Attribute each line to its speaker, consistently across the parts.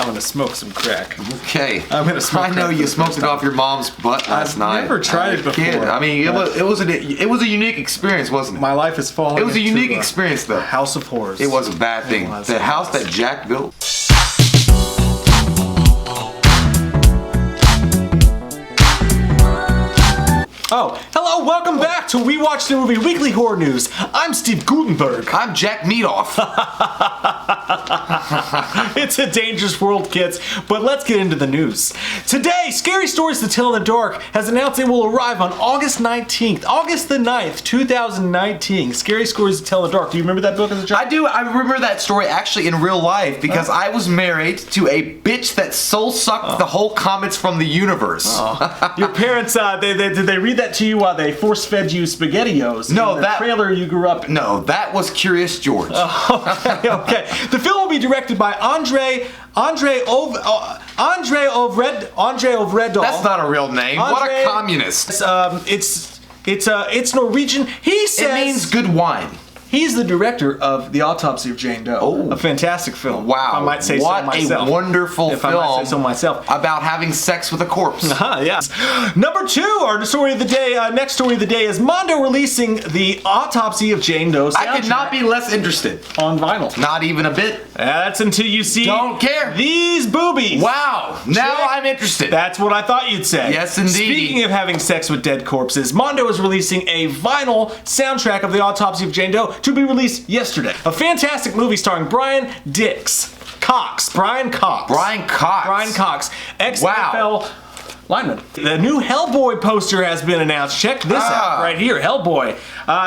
Speaker 1: gonna smoke some crack.
Speaker 2: Okay.
Speaker 1: I'm gonna smoke.
Speaker 2: I know you smoked it off your mom's butt last night.
Speaker 1: I've never tried it before.
Speaker 2: Kid. I mean, it was a unique experience, wasn't it?
Speaker 1: My life is falling.
Speaker 2: It was a unique experience, though.
Speaker 1: House of horrors.
Speaker 2: It was a bad thing. The house that Jack built.
Speaker 1: Oh, hello, welcome back to We Watch the Movie Weekly Horror News. I'm Steve Gutenberg.
Speaker 2: I'm Jack Meatoff.
Speaker 1: It's a dangerous world, kids, but let's get into the news. Today, Scary Stories to Tell in the Dark has announced it will arrive on August 19th, August the 9th, 2019. Scary Stories to Tell in the Dark. Do you remember that book as a child?
Speaker 2: I do. I remember that story actually in real life because I was married to a bitch that soul sucked the whole comets from the universe.
Speaker 1: Your parents, did they read that to you while they force-fed you SpaghettiOs?
Speaker 2: No,
Speaker 1: that trailer you grew up in?
Speaker 2: No, that was Curious George.
Speaker 1: Okay. The film will be directed by Andre Ovredal.
Speaker 2: That's not a real name. What a communist.
Speaker 1: It's Norwegian. He says
Speaker 2: it means good wine.
Speaker 1: He's the director of The Autopsy of Jane Doe.
Speaker 2: Oh.
Speaker 1: A fantastic film.
Speaker 2: Wow.
Speaker 1: If I might say
Speaker 2: what
Speaker 1: so myself.
Speaker 2: A wonderful
Speaker 1: if
Speaker 2: film.
Speaker 1: I might say so myself.
Speaker 2: About having sex with a corpse.
Speaker 1: Yes. Number 2, our story of the day, next story of the day is Mondo releasing The Autopsy of Jane Doe soundtrack.
Speaker 2: I could not be less interested.
Speaker 1: On vinyl.
Speaker 2: Not even a bit.
Speaker 1: That's until you see
Speaker 2: Don't care.
Speaker 1: These boobies.
Speaker 2: Wow. Now I'm interested.
Speaker 1: That's what I thought you'd say.
Speaker 2: Yes, indeed.
Speaker 1: Speaking of having sex with dead corpses, Mondo is releasing a vinyl soundtrack of The Autopsy of Jane Doe to be released yesterday. A fantastic movie starring Brian Cox, ex-NFL lineman. The new Hellboy poster has been announced. Check this out right here, Hellboy.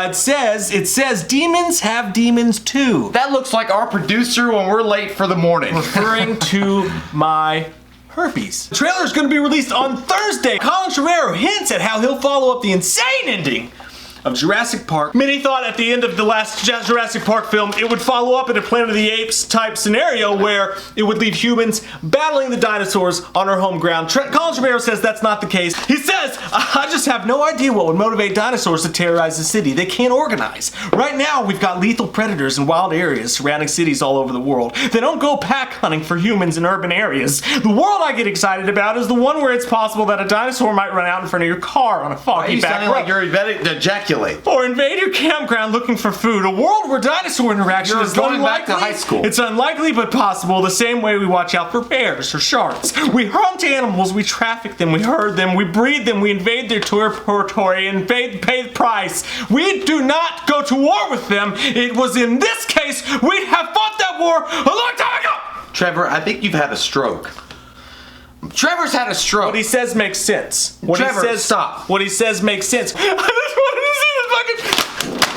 Speaker 1: It says demons have demons too.
Speaker 2: That looks like our producer when we're late for the morning.
Speaker 1: Referring to my herpes. The trailer is going to be released on Thursday. Colin Trevorrow hints at how he'll follow up the insane ending of Jurassic Park. Many thought at the end of the last Jurassic Park film it would follow up in a Planet of the Apes type scenario where it would leave humans battling the dinosaurs on our home ground. Colin Trevorrow says that's not the case. He says, I just have no idea what would motivate dinosaurs to terrorize the city. They can't organize. Right now we've got lethal predators in wild areas surrounding cities all over the world. They don't go pack hunting for humans in urban areas. The world I get excited about is the one where it's possible that a dinosaur might run out in front of your car on a foggy back road.
Speaker 2: Like you're ejaculate.
Speaker 1: Or invade your campground looking for food. A world where dinosaur interaction is
Speaker 2: going
Speaker 1: unlikely.
Speaker 2: back to high school.
Speaker 1: It's unlikely but possible, the same way we watch out for bears or sharks. We hunt animals, we traffic them, we herd them, we breed them, we invade their territory and pay the price. We do not go to war with them. It was in this case, we have fought that war a long time ago!
Speaker 2: Trevor, I think you've had a stroke. Trevor's had a stroke.
Speaker 1: What he says makes sense.
Speaker 2: Stop.
Speaker 1: What he says makes sense.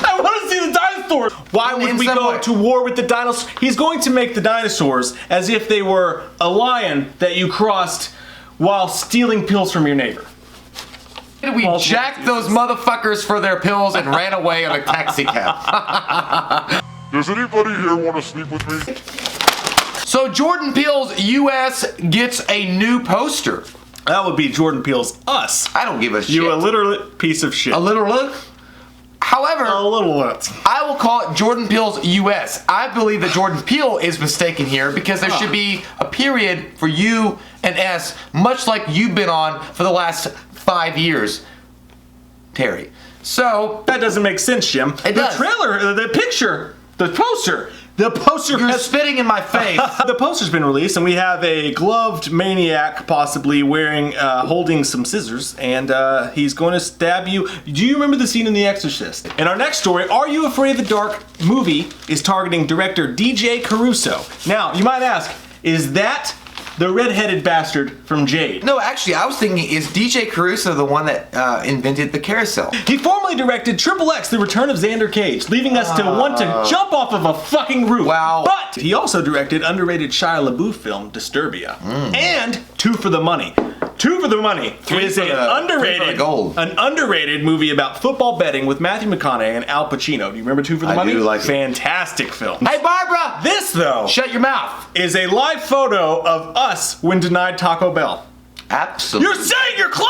Speaker 1: I want to see the dinosaurs. Why would we go to war with the dinosaurs? He's going to make the dinosaurs as if they were a lion that you crossed while stealing pills from your neighbor.
Speaker 2: We jacked those motherfuckers for their pills and ran away on a taxi cab.
Speaker 3: Does anybody here want to sleep with me?
Speaker 2: So Jordan Peele's US gets a new poster.
Speaker 1: That would be Jordan Peele's Us.
Speaker 2: I don't give a shit.
Speaker 1: You a literal piece of shit.
Speaker 2: A little look? However, I will call it Jordan Peele's US. I believe that Jordan Peele is mistaken here because there should be a period for U and S, much like you've been on for the last 5 years, Terry. So
Speaker 1: that doesn't make sense, Jim.
Speaker 2: It does.
Speaker 1: The trailer, the picture, the poster.
Speaker 2: You're spitting in my face.
Speaker 1: The poster's been released, and we have a gloved maniac possibly holding some scissors, and he's going to stab you. Do you remember the scene in The Exorcist? In our next story, Are You Afraid of the Dark movie is targeting director DJ Caruso. Now, you might ask, is that the red-headed bastard from Jade?
Speaker 2: No, actually, I was thinking, is DJ Caruso the one that invented the carousel?
Speaker 1: He formerly directed XXX, The Return of Xander Cage, leaving us to want to jump off of a fucking roof.
Speaker 2: Wow.
Speaker 1: But he also directed underrated Shia LaBeouf film, Disturbia. And Two for the Money. Two for the Money is an underrated movie about football betting with Matthew McConaughey and Al Pacino. Do you remember Two for the Money?
Speaker 2: I do like it.
Speaker 1: Fantastic film.
Speaker 2: Hey, Barbara!
Speaker 1: This, though,
Speaker 2: shut your mouth,
Speaker 1: is a live photo of us when denied Taco Bell.
Speaker 2: Absolutely.
Speaker 1: You're saying you're close?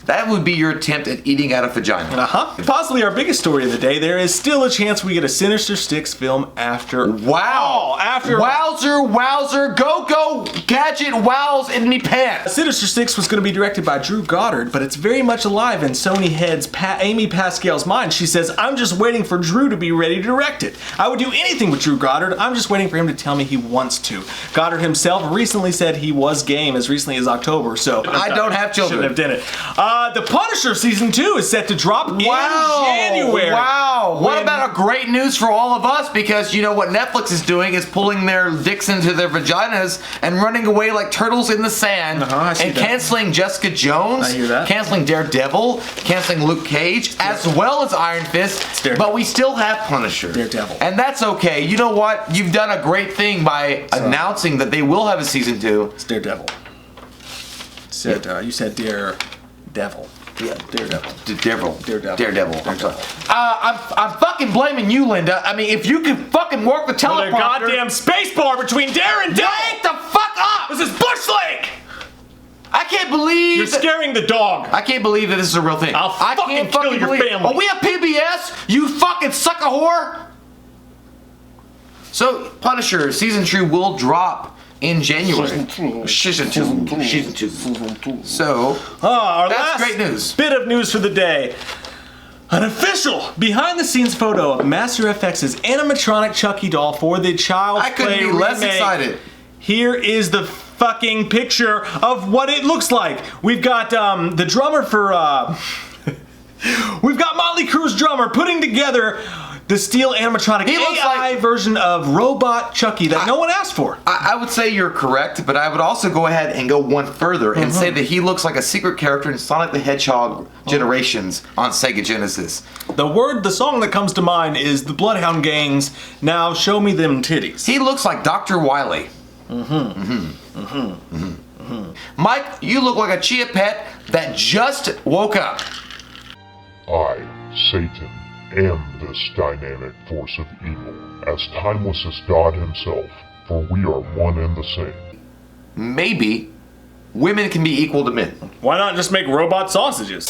Speaker 2: That would be your attempt at eating out of vagina.
Speaker 1: Possibly our biggest story of the day. There is still a chance we get a Sinister Six film after.
Speaker 2: Wow!
Speaker 1: After
Speaker 2: Wowzer, go, gadget, wows in me pants.
Speaker 1: Sinister Six was going to be directed by Drew Goddard, but it's very much alive in Sony head's Amy Pascal's mind. She says, "I'm just waiting for Drew to be ready to direct it. I would do anything with Drew Goddard. I'm just waiting for him to tell me he wants to." Goddard himself recently said he was game as recently as October, so
Speaker 2: I don't have children.
Speaker 1: Shouldn't have done it. The Punisher season 2 is set to drop in January.
Speaker 2: Wow! What about a great news for all of us? Because you know what Netflix is doing is pulling their dicks into their vaginas and running away like turtles in the sand, and canceling Jessica Jones, canceling Daredevil, canceling Luke Cage, as well as Iron Fist. But we still have Punisher,
Speaker 1: Daredevil,
Speaker 2: and that's okay. You know what? You've done a great thing by announcing that they will have a season 2.
Speaker 1: It's Daredevil. You said Daredevil. Yeah, Daredevil.
Speaker 2: I'm sorry. I'm fucking blaming you, Linda. I mean, if you could fucking work the teleprompter.
Speaker 1: Goddamn space bar between Dare and Devil.
Speaker 2: Wake the fuck up!
Speaker 1: This is Bush Lake.
Speaker 2: I can't believe
Speaker 1: you're scaring the dog.
Speaker 2: I can't believe that this is a real thing.
Speaker 1: I'll fucking kill your family.
Speaker 2: Are we at PBS? You fucking sucker whore. So, Punisher season 2 will drop in January. Season 2. So,
Speaker 1: our
Speaker 2: that's
Speaker 1: last
Speaker 2: great news.
Speaker 1: Bit of news for the day. An official behind-the-scenes photo of Master FX's animatronic Chucky doll for the Child's Play
Speaker 2: I couldn't be less excited.
Speaker 1: Here is the fucking picture of what it looks like. We've got the drummer for we've got Motley Crue's drummer putting together the steel animatronic AI version of robot Chucky that no one asked for.
Speaker 2: I would say you're correct, but I would also go ahead and go one further and say that he looks like a secret character in Sonic the Hedgehog Generations on Sega Genesis.
Speaker 1: The song that comes to mind is the Bloodhound Gang's Now Show Me Them Titties.
Speaker 2: He looks like Dr. Wily. Mike, you look like a chia pet that just woke up.
Speaker 3: I, Satan, am this dynamic force of evil, as timeless as God himself, for we are one and the same.
Speaker 2: Maybe women can be equal to men.
Speaker 1: Why not just make robot sausages?